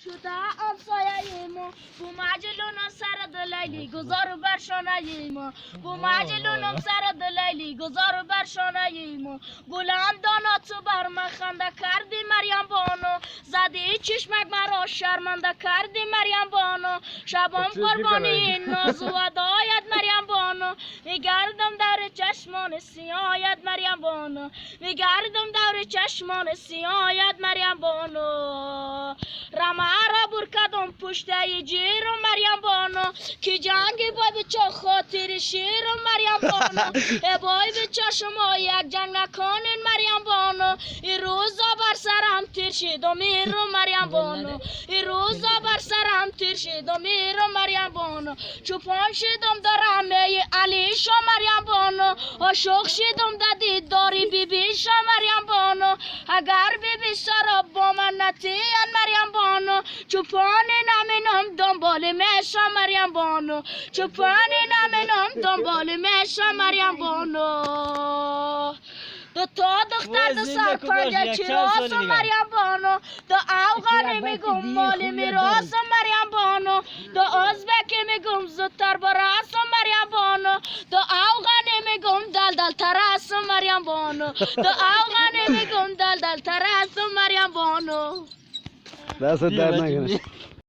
شده همسایه ما بو مجلونم سر دلیلی گذار بر شانه ما بو مجلونم سر دلیلی گذار بر شانه ما بلندانا تو بر من خنده کردی مریم بانو زدی چشمک مرا شرمنده کردی مریم بانو شبام قربانی این ناز و ودایت مریم بانو میگردم دور چشمان سیایت مریم بانو میگردم دور چشمان سیایت مریم بانو رمه را برکدم پشته جیرم مریم بانو که جنگی بای بچه خاطر شیرم مریم بانو ای بای بچه شما یک جنگ نکنین مریم بانو این روزا بر سرم تیر شد و میرم مریم بانو این روزا بر سرم تیر شد و میرم مریم بانو چوپان شدم در همه علی شا مریم بانو عاشق شدم در دیداری بی بی شا مریم بانو اگر بی بی سرا با من نتین مریم بانو چوپان نمینم دنبال میشا مریم بانو چوپان نمینم دنبال میشا مریم بانو دو تا دختر دو سر پنجه چراس مریم بانو دو افغانی میگم مالی میراس مریم بانو دو ازبکی میگم زودتر براس مریم بانو دو افغانی میگم دل ترس مریم بانو دو افغانی میگم دل ترس مریم بانو دست در نکنه